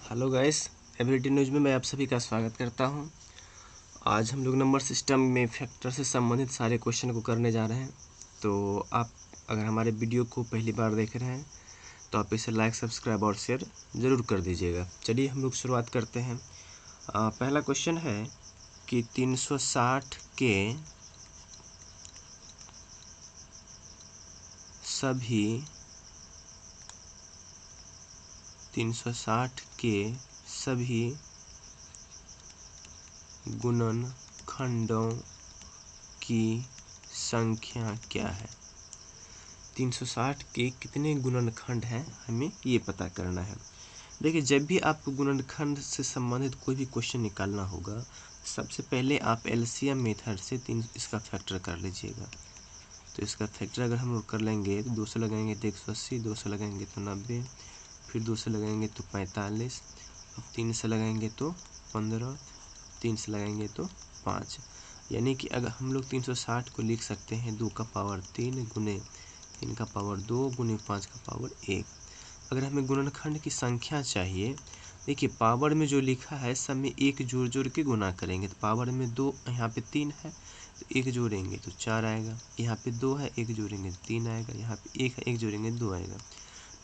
Hello guys, everyday news में मैं आप सभी का स्वागत करता हूं। आज हम लोग नंबर सिस्टम में फैक्टर से संबंधित सारे क्वेश्चन को करने जा रहे हैं। तो आप अगर हमारे वीडियो को पहली बार देख रहे हैं तो आप इसे लाइक, सब्सक्राइब और शेयर ज़रूर कर दीजिएगा। चलिए हम लोग शुरुआत करते हैं। पहला क्वेश्चन है कि 360 के सभी गुणनखंडों की संख्या क्या है। 360 के कितने गुणनखंड हैं, हमें ये पता करना है। देखिए, जब भी आपको गुणनखंड से संबंधित कोई भी क्वेश्चन निकालना होगा, सबसे पहले आप एलसीएम मेथड से इसका फैक्टर कर लीजिएगा। तो इसका फैक्टर अगर हम लोग कर लेंगे तो 2 से लगाएंगे तो 180, 2 से लगाएंगे तो 90, फिर 2 से लगाएंगे तो 45, 3 से लगाएंगे तो 15, 3 से लगाएंगे तो 5। यानी कि अगर हम लोग 360 को लिख सकते हैं 2 का पावर 3 गुने 3 का पावर 2 गुने 5 का पावर 1। अगर हमें गुणनखंड की संख्या चाहिए, देखिए पावर में जो लिखा है सब में एक जोड़ जोड़ के गुना करेंगे। तो पावर में 2, यहाँ पे 3 है तो 1 जोड़ेंगे तो 4 आएगा, यहाँ पे 2 है 1 जोड़ेंगे तो 3 आएगा, यहाँ पे 1 है 1 जोड़ेंगे 2 आएगा।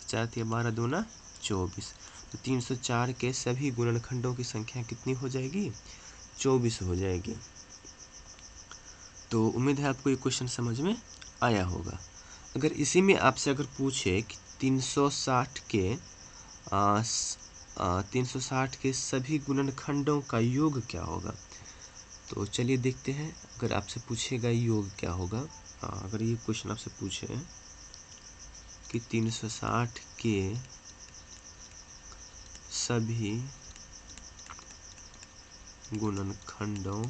4 × 12 दूना 24। तो 304 के सभी गुणनखंडों की संख्या कितनी हो जाएगी? 24 हो जाएगी। तो उम्मीद है आपको ये क्वेश्चन समझ में आया होगा। अगर इसी में आपसे अगर पूछे कि 360 के सभी गुणनखंडों का योग क्या होगा, तो चलिए देखते हैं। अगर आपसे पूछेगा योग क्या होगा, अगर ये क्वेश्चन आपसे पूछे कि 360 के सभी गुणनखंडों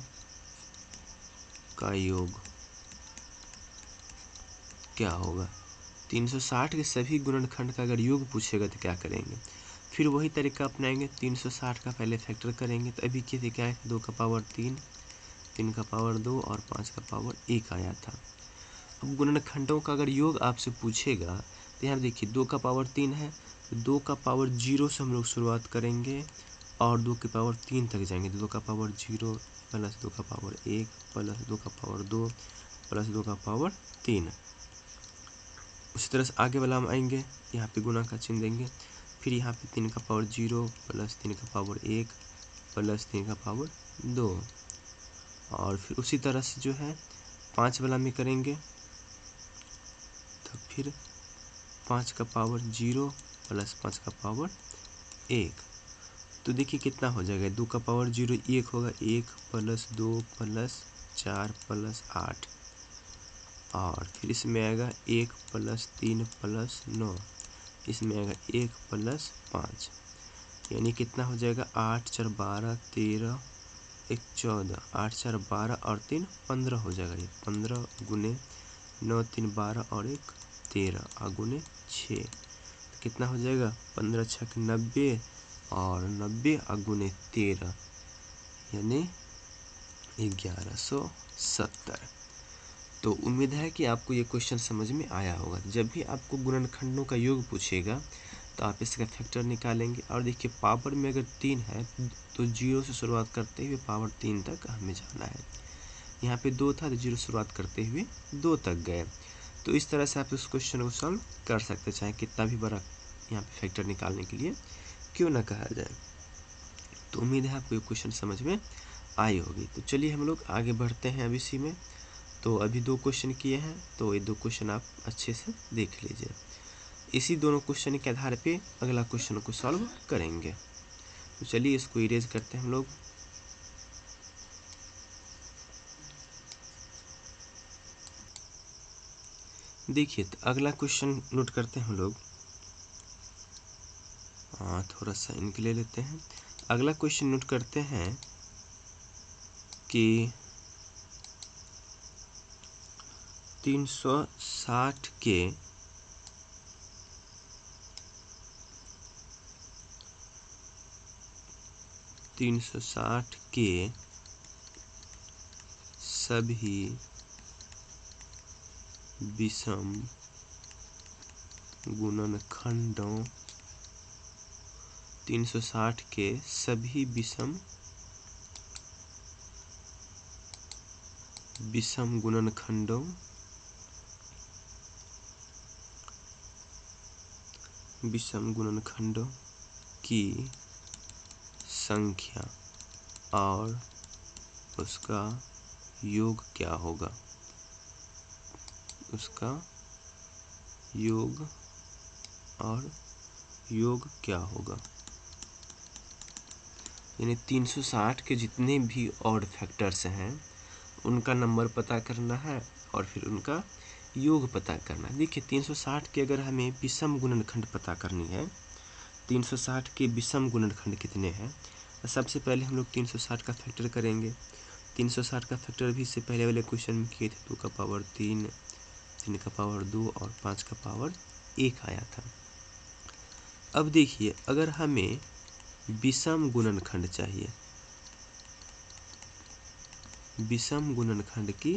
का योग क्या होगा। 360 के सभी गुणनखंड का अगर योग पूछेगा तो क्या करेंगे? फिर वही तरीका अपनाएंगे। 360 का पहले फैक्टर करेंगे तो अभी क्या है, 2 का पावर 3, 3 का पावर 2 और 5 का पावर 1 आया था। अब गुणनखंडों का अगर योग आपसे पूछेगा तो यहाँ देखिए 2 का पावर 3 है तो 2 का पावर 0 से हम लोग शुरुआत करेंगे और 2 के पावर 3 तक जाएंगे। 2 का पावर 0 प्लस 2 का पावर 1 प्लस 2 का पावर 2 प्लस 2 का पावर 3। उसी तरह से आगे वाला हम आएंगे, यहाँ पे गुणा का चिन्ह देंगे। फिर यहाँ पे 3 का पावर 0 प्लस 3 का पावर 1 प्लस 3 का पावर 2। और फिर उसी तरह से जो है 5 वाला में करेंगे तो फिर 5 का पावर 0 प्लस 5 का पावर 1। तो देखिए कितना हो जाएगा, 2 का पावर 0 1 होगा, 1 प्लस 2 प्लस 4 प्लस 8। और फिर इसमें आएगा 1 प्लस 3 प्लस 9, इसमें आएगा 1 प्लस 5। यानी कितना हो जाएगा, 8 4 12 13 1 14, 8 4 12 और 3 15 हो जाएगा। ये 15 गुने 9 3 12 और 1 13 और गुने 6 तो कितना हो जाएगा, 15 6 90 और 90 और गुने 13 यानी 1170। तो उम्मीद है कि आपको ये क्वेश्चन समझ में आया होगा। जब भी आपको गुणनखंडों का योग पूछेगा तो आप इसका फैक्टर निकालेंगे। और देखिए पावर में अगर 3 है तो 0 से शुरुआत करते हुए पावर 3 तक हमें जाना है। यहाँ पे 2 था तो 0 शुरुआत करते हुए 2 तक गए। तो इस तरह से आप इस क्वेश्चन को सॉल्व कर सकते, चाहे कितना भी बड़ा यहाँ पे फैक्टर निकालने के लिए क्यों ना कहा जाए। तो उम्मीद है आपको ये क्वेश्चन समझ में आई होगी। तो चलिए हम लोग आगे बढ़ते हैं अब इसी में। तो अभी 2 क्वेश्चन किए हैं, तो ये 2 क्वेश्चन आप अच्छे से देख लीजिए। इसी दोनों क्वेश्चन के आधार पे अगला क्वेश्चन को सॉल्व करेंगे। तो चलिए इसको इरेज करते हैं हम लोग। देखिए तो अगला क्वेश्चन नोट करते हैं हम लोग। थोड़ा सा इनके ले लेते हैं। अगला क्वेश्चन नोट करते हैं कि 360 के सभी विषम गुणनखंडों 360 के सभी विषम गुणनखंडों की संख्या और उसका योग क्या होगा, उसका योग और योग क्या होगा। यानी 360 के जितने भी ऑड फैक्टर्स हैं उनका नंबर पता करना है और फिर उनका योग पता करना है। देखिए 360 के अगर हमें विषम गुणनखंड पता करनी है, 360 के विषम गुणनखंड कितने हैं, तो सबसे पहले हम लोग 360 का फैक्टर करेंगे। 360 का फैक्टर भी इससे पहले वाले क्वेश्चन में किए थे, 2 का पावर 3, 3 का पावर 2 और 5 का पावर 1 आया था। अब देखिए अगर हमें विषम गुणनखंड चाहिए, विषम गुणनखंड की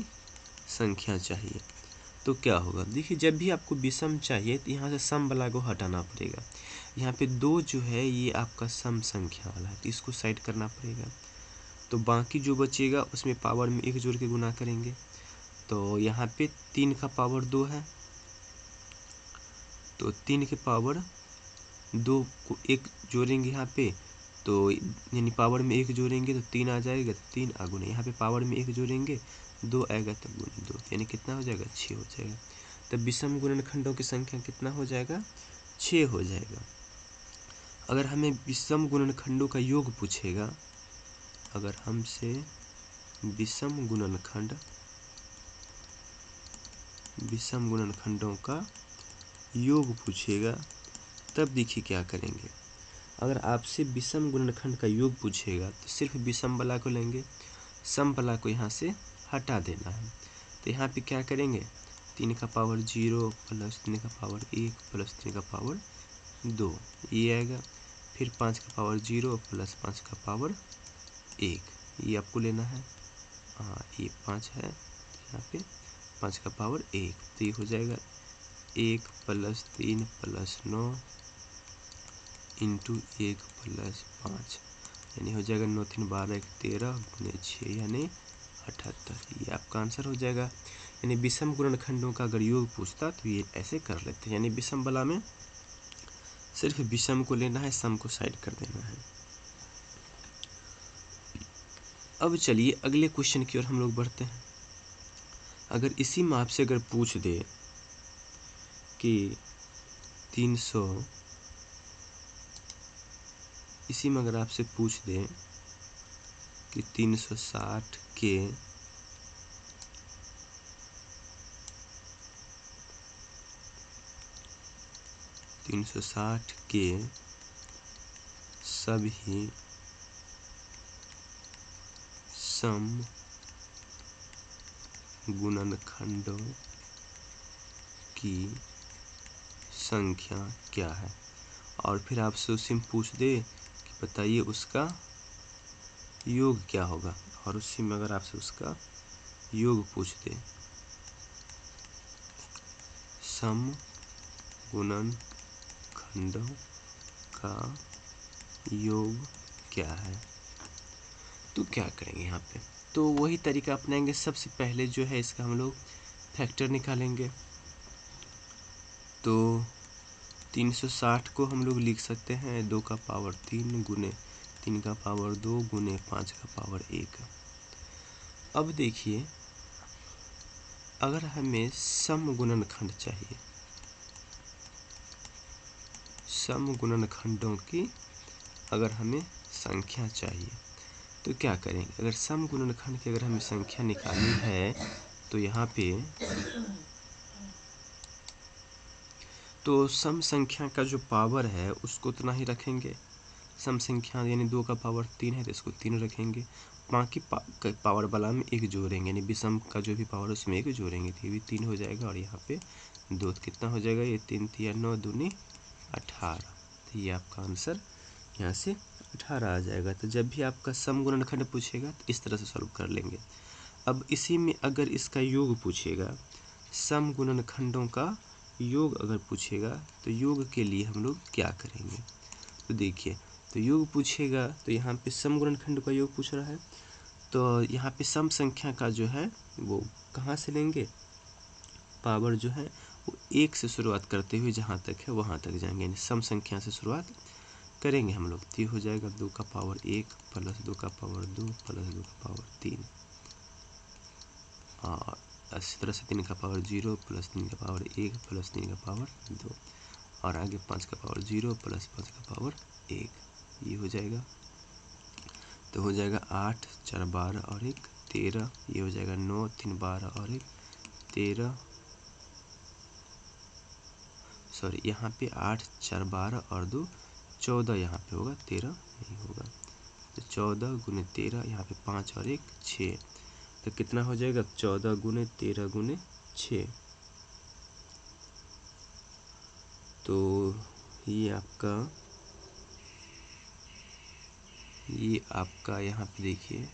संख्या चाहिए, तो क्या होगा। देखिए जब भी आपको विषम चाहिए तो यहाँ से सम वाला को हटाना पड़ेगा। यहाँ पे 2 जो है ये आपका सम संख्या वाला है, तो इसको साइड करना पड़ेगा। तो बाकी जो बचेगा उसमें पावर में 1 जोड़ के गुना करेंगे। तो यहाँ पे 3 का पावर 2 है, तो 3 के पावर 2 को 1 जोड़ेंगे यहाँ पे, तो यानी पावर में 1 जोड़ेंगे तो 3 आ जाएगा, 3 गुना यहाँ पे पावर में 1 जोड़ेंगे 2 आएगा, तो गुना 2 यानी कितना हो जाएगा, 6 हो जाएगा। तब विषम गुणनखंडों की संख्या कितना हो जाएगा, 6 हो जाएगा। अगर हमें विषम गुणनखंडों का योग पूछेगा, अगर हमसे विषम गुणनखंडों का योग पूछेगा, तब देखिए क्या करेंगे। अगर आपसे विषम गुणनखंड का योग पूछेगा तो सिर्फ विषम वाला को लेंगे, सम वाला को यहाँ से हटा देना है। तो यहाँ पे क्या करेंगे, 3 का पावर 0 प्लस 3 का पावर 1 प्लस 3 का पावर 2 ये आएगा। फिर 5 का पावर 0 प्लस 5 का पावर 1 ये आपको लेना है। हाँ ये 5 है, यहाँ पे 5 का पावर 1, तो ये हो जाएगा 1 प्लस 3 प्लस 9 इंटू 1 प्लस 5, यानी हो जाएगा 9 3 12 13 गुने 6 यानी 78। ये आपका आंसर हो जाएगा। यानी विषम गुणनखंडों का अगर योग पूछता तो ये ऐसे कर लेते हैं। यानी विषम वाला में सिर्फ विषम को लेना है, सम को साइड कर देना है। अब चलिए अगले क्वेश्चन की ओर हम लोग बढ़ते हैं। अगर इसी में आपसे अगर पूछ दे कि 300, इसी में अगर आपसे पूछ दे कि 360 के सभी सम गुणनखंडों की संख्या क्या है, और फिर आपसे उसी में पूछ दे कि बताइए उसका योग क्या होगा, और उसी में अगर आपसे उसका योग पूछ दे, सम गुणनखंडों का योग क्या है, तो क्या करेंगे यहाँ पे। तो वही तरीका अपनाएंगे। सबसे पहले जो है इसका हम लोग फैक्टर निकालेंगे। तो 360 को हम लोग लिख सकते हैं 2 का पावर 3 गुने 3 का पावर 2 गुने 5 का पावर 1। अब देखिए अगर हमें सम गुणनखंड चाहिए, सम गुणनखंडों की अगर हमें संख्या चाहिए, तो क्या करेंगे। अगर सम गुणनखंड की अगर हमें संख्या निकालनी है तो यहाँ पे तो सम संख्या का जो पावर है उसको उतना ही रखेंगे। सम संख्या यानी 2 का पावर 3 है तो इसको 3 रखेंगे। बाकी पावर वाला में 1 जोड़ेंगे, यानी विषम का जो भी पावर है उसमें 1 जोड़ेंगे तो ये भी 3 हो जाएगा। और यहाँ पे 2 कितना हो जाएगा, ये 3 3 9 दूनी 18। तो ये आपका आंसर यहाँ से 18 आ जाएगा। तो जब भी आपका सम गुणनखंड पूछेगा तो इस तरह से सॉल्व कर लेंगे। अब इसी में अगर इसका योग पूछेगा, सम गुणनखंडों का योग अगर पूछेगा तो योग के लिए हम लोग क्या करेंगे। तो देखिए तो योग पूछेगा तो यहाँ पे सम गुणनखंड का योग पूछ रहा है, तो यहाँ पे सम संख्या का जो है वो कहाँ से लेंगे, पावर जो है वो 1 से शुरुआत करते हुए जहाँ तक है वहाँ तक जाएंगे, यानी सम संख्या से शुरुआत करेंगे हम लोग। तो ये हो जाएगा 2 का पावर 1 प्लस 2 का पावर 2 प्लस 2 का पावर 3, और इसी तरह से 3 का पावर 0 प्लस 3 का पावर 1 प्लस 3 का पावर 2, और आगे 5 का पावर 0 प्लस 5 का पावर 1, ये हो जाएगा। तो हो जाएगा 8 4 12 और 1 13, ये हो जाएगा 9 3 12 और 1 13, सॉरी यहाँ पे 8 4 12 और 2 14 यहाँ पे होगा, 13 नहीं होगा। तो 14 गुने 13, यहाँ पे 5 और 1 6, तो कितना हो जाएगा 14 गुने 13 गुने 6, तो ये आपका यहाँ पे देखिए,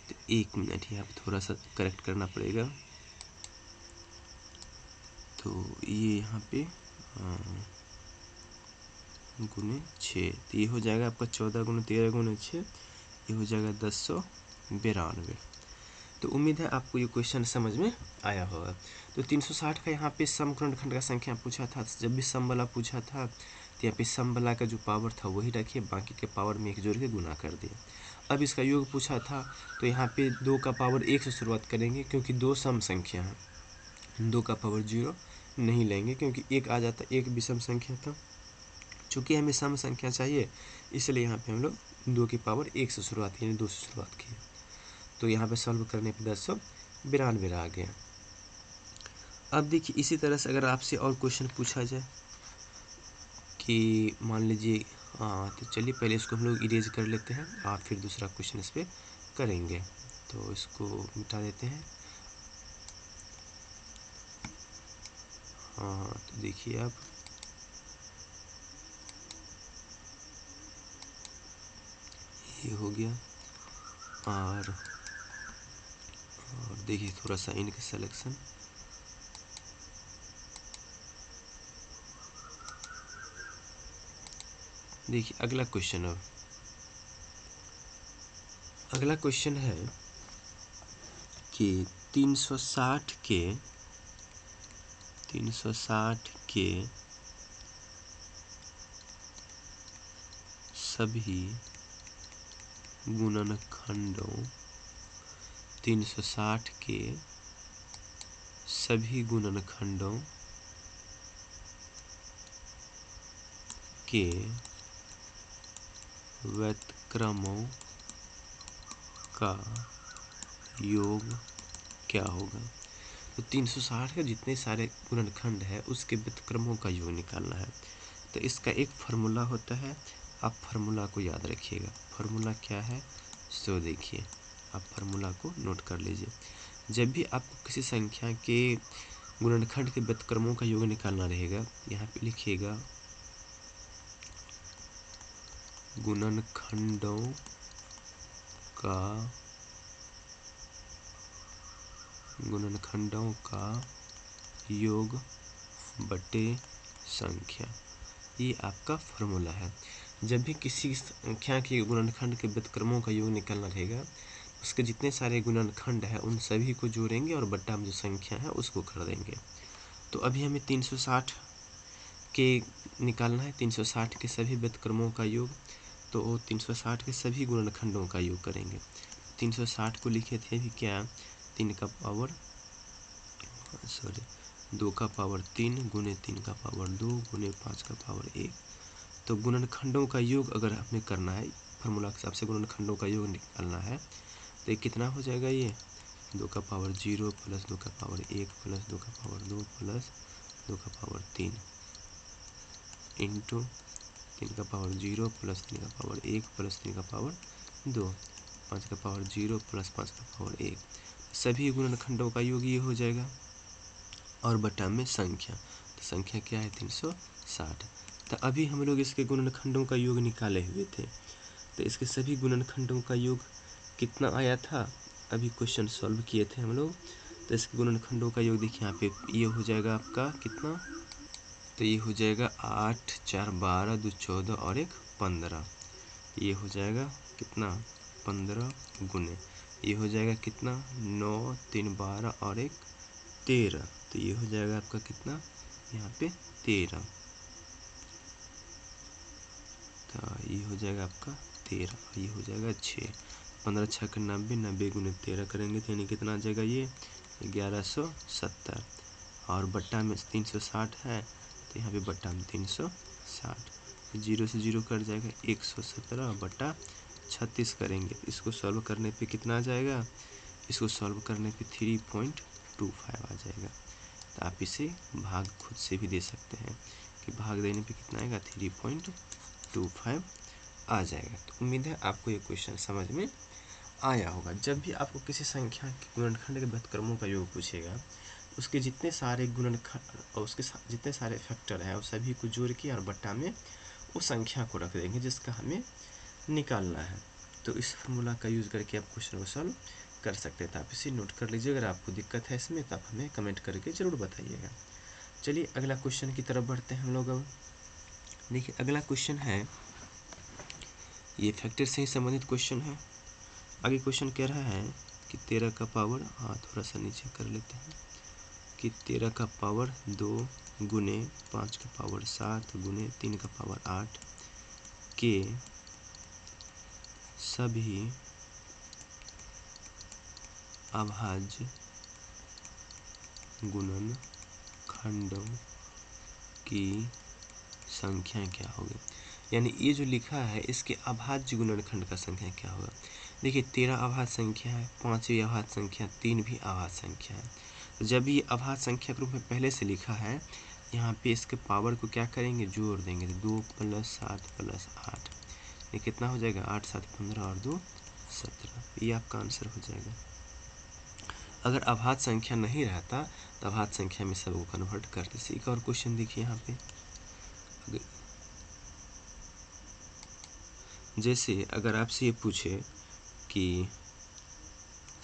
तो 1 मिनट यहाँ पे थोड़ा सा करेक्ट करना पड़ेगा। तो ये यहाँ पे गुने 6, तो ये हो जाएगा आपका 14 गुने 13 गुने 6, ये हो जाएगा 1092। तो उम्मीद है आपको ये क्वेश्चन समझ में आया होगा। तो 360 का यहाँ पे सम गुणनखंड का संख्या पूछा था, जब भी सम वाला पूछा था तो यहाँ पे सम वाला का जो पावर था वही रखिए, बाकी के पावर में 1 जोड़ के गुना कर दिया। अब इसका योग पूछा था तो यहाँ पे 2 का पावर 1 से शुरुआत करेंगे, क्योंकि 2 सम संख्या है, 2 का पावर 0 नहीं लेंगे क्योंकि 1 आ जाता, 1 विषम संख्या था। चूँकि हमें सम संख्या चाहिए इसलिए यहाँ पे हम लोग 2 की पावर 1 से शुरुआत यानी 2 से शुरुआत की। तो यहाँ पे सॉल्व करने पे 1092 आ गया। अब देखिए इसी तरह से अगर आपसे और क्वेश्चन पूछा जाए कि मान लीजिए, तो चलिए पहले इसको हम लोग इरेज कर लेते हैं और फिर दूसरा क्वेश्चन इस पर करेंगे। तो इसको मिटा देते हैं। तो देखिए अब ये हो गया, और देखिए थोड़ा सा इनका सिलेक्शन, देखिए अगला क्वेश्चन। अब अगला क्वेश्चन है कि 360 के सभी गुणनखंडों 360 के सभी गुणनखंडों के व्युत्क्रमों का योग क्या होगा। तो 360 के जितने सारे गुणनखंड है उसके व्युत्क्रमों का योग निकालना है। तो इसका एक फार्मूला होता है, आप फार्मूला को याद रखिएगा। फार्मूला क्या है, सो देखिए आप फार्मूला को नोट कर लीजिए। जब भी आपको किसी संख्या के गुणनखंड के व्युत्क्रमों का योग निकालना रहेगा, यहाँ पे लिखिएगा गुणनखंडों का योग बटे संख्या, ये आपका फार्मूला है। जब भी किसी संख्या के गुणनखंड के व्युत्क्रमों का योग निकालना रहेगा, उसके जितने सारे गुणनखंड है उन सभी को जोड़ेंगे और बट्टा में जो संख्या है उसको कर देंगे। तो अभी हमें 360 के निकालना है, 360 के सभी व्युत्क्रमों का योग, तो 360 के सभी गुणनखंडों का योग करेंगे। 360 को लिखे थे अभी क्या, 2 का पावर 3 गुने 3 का पावर 2 गुने 5 का पावर 1। तो गुणनखंडों का योग अगर हमें करना है, फार्मूला के हिसाब से गुणनखंडों का योग निकालना है, तो ये कितना हो जाएगा, ये 2 का पावर 0 प्लस 2 का पावर 1 प्लस 2 का पावर 2 प्लस 2 का पावर 3 इंटू 3 का पावर 0 प्लस 3 का पावर 1 प्लस 3 का पावर 2, 5 का पावर 0 प्लस 5 का पावर 1। सभी गुणनखंडों का योग ये हो जाएगा और बटा में संख्या, तो संख्या क्या है 360। तो अभी हम लोग इसके गुणनखंडों का योग निकाले हुए थे, तो इसके सभी गुणनखंडों का योग कितना आया था, अभी क्वेश्चन सॉल्व किए थे हम लोग। तो इसके गुणनखंडों का योग देखिए यहाँ पे ये हो जाएगा आपका कितना, तो ये हो जाएगा 8 4 12 2 14 और 1 15। ये हो जाएगा कितना 15 गुने, ये हो जाएगा कितना 9 3 12 और 1 13, तो ये हो जाएगा आपका कितना यहाँ पे 13, तो ये हो जाएगा आपका 13, ये हो जाएगा 6, 15 6 के 90, 90 गुने 13 करेंगे तो यानी कितना आ जाएगा ये 1170, और बट्टा में 360 है तो यहाँ पे बट्टा में 360, जीरो से जीरो कट जाएगा 117 बट्टा 36 करेंगे, इसको सॉल्व करने पे कितना आ जाएगा, इसको सॉल्व करने पे 3.25 आ जाएगा। तो आप इसे भाग खुद से भी दे सकते हैं कि भाग देने पे कितना आएगा 3.25 आ जाएगा। तो उम्मीद है आपको ये क्वेश्चन समझ में आया होगा। जब भी आपको किसी संख्या के गुणनखंड के व्युत्क्रमों का योग पूछेगा, उसके जितने सारे गुणनखंड और उसके जितने सारे फैक्टर हैं उस सभी को जोड़ के और बट्टा में उस संख्या को रख देंगे जिसका हमें निकालना है। तो इस फार्मूला का यूज़ करके आप क्वेश्चन को सॉल्व कर सकते हैं। तो आप इसे नोट कर लीजिए। अगर आपको दिक्कत है इसमें तो आप हमें कमेंट करके ज़रूर बताइएगा। चलिए अगला क्वेश्चन की तरफ बढ़ते हैं हम लोग। अब देखिए अगला क्वेश्चन है, ये फैक्टर से ही संबंधित क्वेश्चन है। आगे क्वेश्चन कह रहा है कि 13 का पावर, थोड़ा सा नीचे कर लेते हैं, कि 13 का पावर 2 गुने 5 का पावर 7 गुने 3 का पावर 8 के सभी अभाज्य गुणनखंडों की संख्या क्या होगी। यानी ये जो लिखा है इसके अभाज्य गुणनखंड का संख्या क्या होगा। देखिए 13 अभाज्य संख्या है, 5 भी अभाज्य संख्या, 3 भी अभाज्य संख्या है। तो जब ये अभाज्य संख्या के रूप में पहले से लिखा है, यहाँ पे इसके पावर को क्या करेंगे, जोड़ देंगे। तो 2 + 7 + 8, ये कितना हो जाएगा 8 7 15 और 2 17, ये आपका आंसर हो जाएगा। अगर अभाज्य संख्या नहीं रहता तो अभाज्य संख्या में सबको कन्वर्ट करते। एक और क्वेश्चन देखिए यहाँ पे, जैसे अगर आपसे ये पूछे कि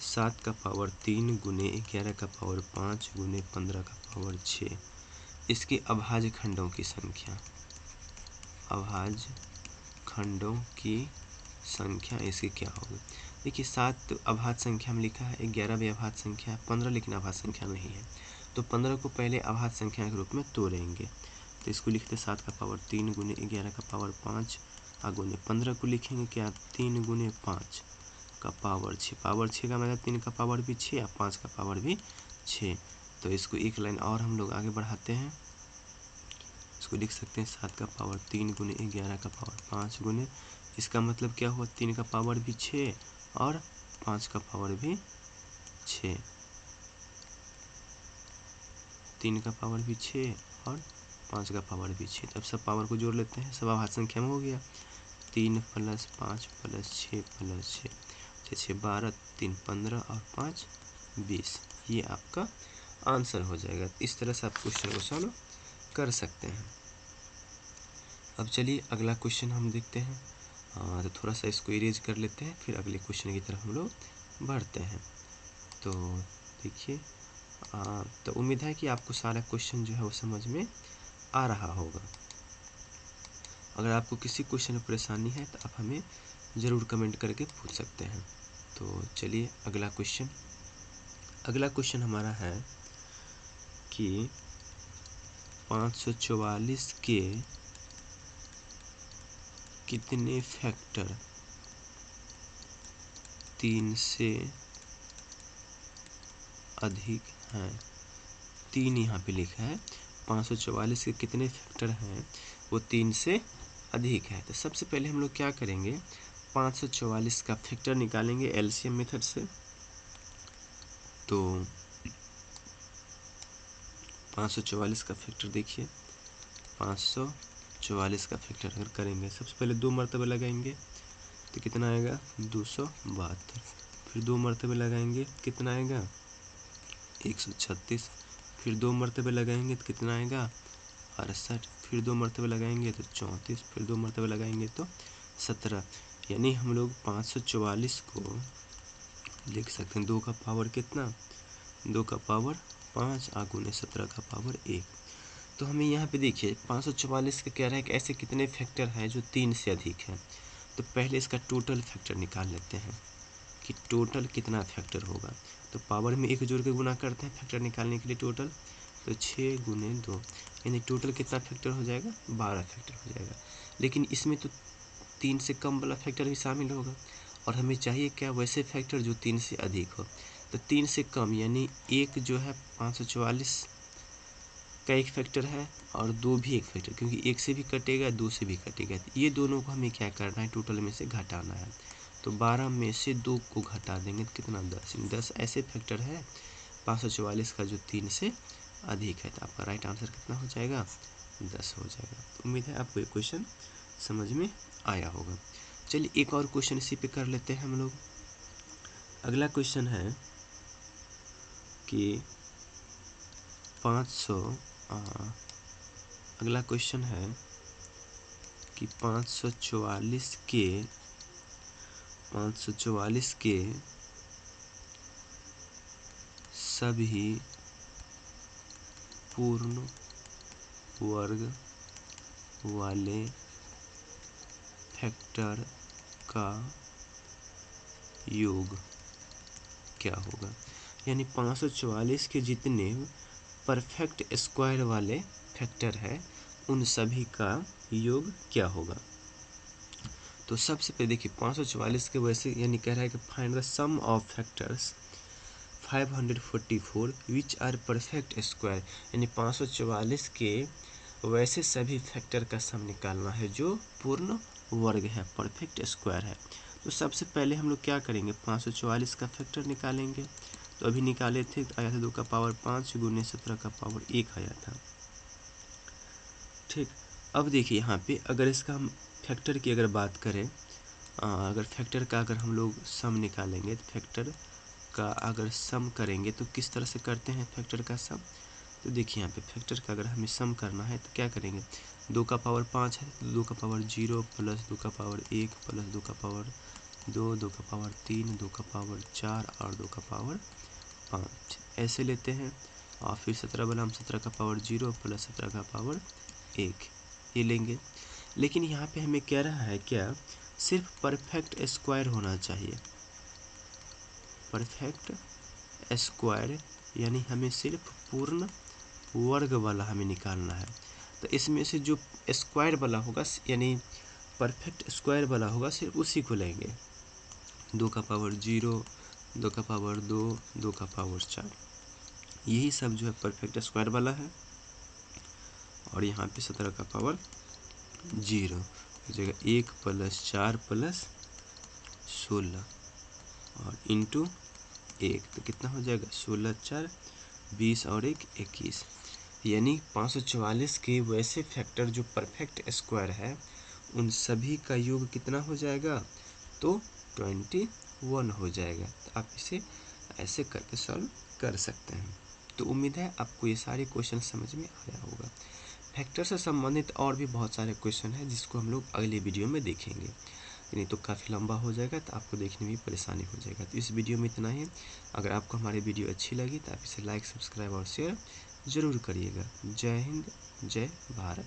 7 का पावर 3 गुने 11 का पावर 5 गुने 15 का पावर 6, इसके अभाज्य खंडों की संख्या, अभाज्य खंडों की संख्या इसकी क्या होगी। देखिए 7 अभाज्य संख्या में लिखा है, 11 भी अभाज्य संख्या है, 15 लेकिन अभाज्य संख्या नहीं है। तो 15 को पहले अभाज्य संख्या के रूप में तोड़ेंगे। तो इसको लिखते 7 का पावर 3 गुने 11 का पावर 5 गुने 15 को लिखेंगे क्या 3 गुने 5 का पावर 6। पावर 6 का मतलब 3 का पावर भी 6 और 5 का पावर भी 6। तो इसको एक लाइन और हम लोग आगे बढ़ाते हैं, इसको लिख सकते हैं 7 का पावर 3 गुने 11 का पावर 5 गुने, इसका मतलब क्या हुआ 3 का पावर भी 6 और 5 का पावर भी 6, 3 का पावर भी 6 और 5 का पावर भी 6। तो अब सब पावर को जोड़ लेते हैं, सब अभाज्य संख्या में हो गया। 3 + 5 + 6 + 6, 6 6 12, 3 15 और 5 20, ये आपका आंसर हो जाएगा। इस तरह से आप क्वेश्चन को सॉल्व कर सकते हैं। अब चलिए अगला क्वेश्चन हम देखते हैं। तो थोड़ा सा इसको इरेज कर लेते हैं, फिर अगले क्वेश्चन की तरफ हम लोग बढ़ते हैं। तो देखिए तो उम्मीद है कि आपको सारा क्वेश्चन जो है वो समझ में आ रहा होगा। अगर आपको किसी क्वेश्चन में परेशानी है तो आप हमें ज़रूर कमेंट करके पूछ सकते हैं। तो चलिए अगला क्वेश्चन हमारा है कि 544 के कितने फैक्टर 3 से अधिक हैं। 3 यहाँ पे लिखा है, 544 के कितने फैक्टर हैं वो 3 से अधिक है। तो सबसे पहले हम लोग क्या करेंगे, 544 का फैक्टर निकालेंगे एलसीएम मेथड से। तो 544 का फैक्टर देखिए, 544 का फैक्टर अगर करेंगे, सबसे पहले 2 मरतबे लगाएंगे तो कितना आएगा 272, फिर 2 मरतबे लगाएंगे कितना आएगा 136, फिर 2 मरतबे लगाएंगे तो कितना आएगा 68, फिर 2 मरतबे लगाएंगे तो 34, फिर 2 मरतबे लगाएंगे तो 17। यानी हम लोग 544 को लिख सकते हैं 2 का पावर कितना, 2 का पावर 5 गुने 17 का पावर 1। तो हमें यहाँ पे देखिए 544 का कह रहा है कि ऐसे कितने फैक्टर हैं जो 3 से अधिक हैं। तो पहले इसका टोटल फैक्टर निकाल लेते हैं कि टोटल कितना फैक्टर होगा। तो पावर में 1 जोड़ के गुना करते हैं फैक्टर निकालने के लिए टोटल, तो 6 गुने 2 यानी टोटल कितना फैक्टर हो जाएगा, 12 फैक्टर हो जाएगा। लेकिन इसमें तो 3 से कम वाला फैक्टर भी शामिल होगा और हमें चाहिए क्या, वैसे फैक्टर जो 3 से अधिक हो। तो 3 से कम यानी 1 जो है 544 का एक फैक्टर है और 2 भी एक फैक्टर, क्योंकि 1 से भी कटेगा 2 से भी कटेगा। तो ये दोनों को हमें क्या करना है, टोटल में से घटाना है। तो 12 में से 2 को घटा देंगे तो कितना, 10। 10 ऐसे फैक्टर है 544 का जो 3 से अधिक है। तो आपका राइट आंसर कितना हो जाएगा, 10 हो जाएगा। तो उम्मीद है आपको ये क्वेश्चन समझ में आया होगा। चलिए एक और क्वेश्चन इसी पे कर लेते हैं हम लोग। अगला क्वेश्चन है कि 544 के सभी पूर्ण वर्ग वाले फैक्टर का योग क्या होगा। यानी 544 के जितने परफेक्ट स्क्वायर वाले फैक्टर है उन सभी का योग क्या होगा। तो सबसे पहले देखिए 544 के वैसे यानी कह रहा है कि find the sum of factors 544 which are perfect square. यानी 544 के वैसे सभी फैक्टर का सम निकालना है जो पूर्ण वर्ग है, परफेक्ट स्क्वायर है। तो सबसे पहले हम लोग क्या करेंगे, 544 का फैक्टर निकालेंगे। तो अभी निकाले थे, आया था 2 का पावर 5 गुने 17 का पावर 1 आया था। ठीक, अब देखिए यहाँ पे अगर इसका हम फैक्टर की अगर बात करें, अगर फैक्टर का अगर हम लोग सम निकालेंगे, तो फैक्टर का अगर सम करेंगे तो किस तरह से करते हैं फैक्टर का सम। तो देखिए यहाँ पे फैक्टर का अगर हमें सम करना है तो क्या करेंगे, 2 का पावर 5 है, 2 का पावर 0 प्लस 2 का पावर 1 प्लस 2 का पावर 2, 2 का पावर 3, 2 का पावर 4 और 2 का पावर 5 ऐसे लेते हैं। और फिर 17 बनाम 17 का पावर 0 प्लस 17 का पावर 1 ये लेंगे। लेकिन यहाँ पे हमें कह रहा है क्या, सिर्फ परफेक्ट स्क्वायर होना चाहिए, परफेक्ट स्क्वायर यानी हमें सिर्फ पूर्ण वर्ग वाला हमें निकालना है। तो इसमें से जो स्क्वायर वाला होगा यानी परफेक्ट स्क्वायर वाला होगा सिर्फ उसी को लेंगे। 2 का पावर 0, 2 का पावर 2, 2 का पावर 4 यही सब जो है परफेक्ट स्क्वायर वाला है। और यहाँ पे 17 का पावर 0 जगह 1 प्लस 4 प्लस 16 और इंटू 1 तो कितना हो जाएगा, 16 4 20 और 1 21। यानी 544 के वैसे फैक्टर जो परफेक्ट स्क्वायर है उन सभी का योग कितना हो जाएगा, तो 21 हो जाएगा। तो आप इसे ऐसे करके सॉल्व कर सकते हैं। तो उम्मीद है आपको ये सारे क्वेश्चन समझ में आया होगा। फैक्टर से संबंधित और भी बहुत सारे क्वेश्चन हैं जिसको हम लोग अगले वीडियो में देखेंगे, नहीं तो काफ़ी लंबा हो जाएगा तो आपको देखने में परेशानी हो जाएगा। तो इस वीडियो में इतना ही। अगर आपको हमारी वीडियो अच्छी लगी तो आप इसे लाइक, सब्सक्राइब और शेयर ज़रूर करिएगा। जय हिंद, जय भारत।